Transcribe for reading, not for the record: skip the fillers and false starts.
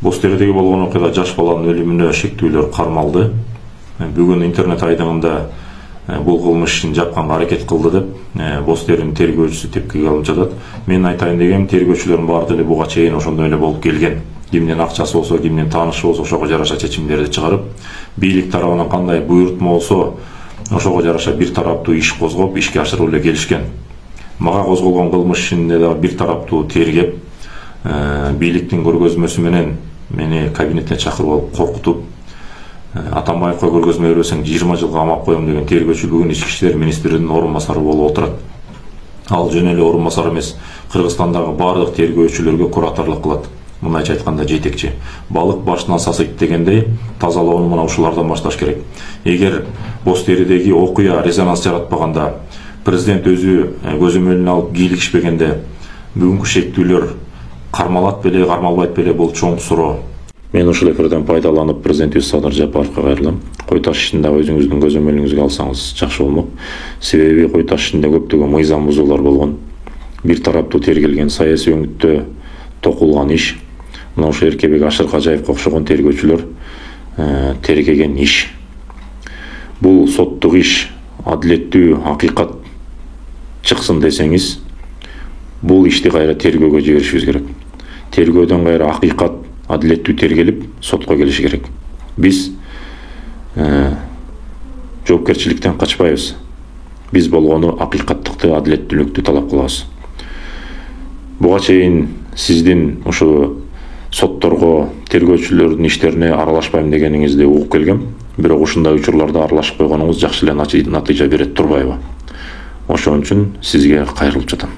Боз Тередеги болгон окуяда жаш баланын өлүмүнө шектүүлөр кармалды. Бүгүн интернет айдыңында бул кылмыш ишин жапканга аракет кылды деп Боз Теринин тергөөчүсү тепкиге алып жатат. Мен айтайын дегем, тергөөчүлөрдүн баары деле буга чейин ошондой эле болуп келген. Кимдин акчасы болсо, кимдин таанышы болсо ошого жараша чечимдерди чыгарып, бийлик тарабынан кандай буйрутма болсо ошого жараша бир тараптуу иш козгоп, ишке ашырып эле келишкен. Мага козголгон кылмыш ишинде да бир тараптуу тергеп, бийликтин көргөзмөсү менен мени кабинетине чакырып алып коркутуп, Атамбаевка көргөзмө бербесең 20 жылга камап коем деген тергөөчү бүгүн Ички иштер министринин орун басары болуп отурат. Ал жөн эле орун басар эмес, Кыргызстандагы бардык тергөөчүлөргө кураторлук кылат. Мындайча айтканда жетекчи. Балык башынан сасыйт дегендей, тазалоону мына ушулардан башташ керек. Эгер Боз Теридеги окуя резонанс жаратпаганда, президент өзү көзөмөлүнө алып кийлигишпегенде, бүгүнкү шектүүлөр кармалат беле, кармалбайт беле, бул чоң суроо. Мен ушул эфирден пайдаланып президентибиз Садыр Жапаровго кайрылам. Кой таш ишинде өзүңүздүн көзөмөлүңүзгө алсаңыз жакшы болмок. Себеби кой таш ишинде көптөгөн мыйзам бузуулар болгон. Бир тараптуу тергелген саясий өңүттө токулган иш. Мына ошо Эркебек Ашыркажаевге окшогон тергөөчүлөр тергеген иш. Бул соттук иш адилеттүү, акыйкат чыксын десеңиз, бул ишти кайра тергөөгө жиберишибиз керек. Тергөөдөн кайра акыйкат адилеттүү тергелип, сотко келиши керек. Биз жоопкерчиликтен качпайбыз. Биз болгону акыйкаттыкты, адилеттүүлүктү талап кылабыз. Буга чейин сиздин ушу сотторго, тергөөчүлөрдүн иштерине аралашпайм дегениңизди угуп келгем. Бирок ушундай учурларда аралашып койгонуңуз жакшы эле натыйжа берет турбайбы? Ошон үчүн сизге кайрылып жатам.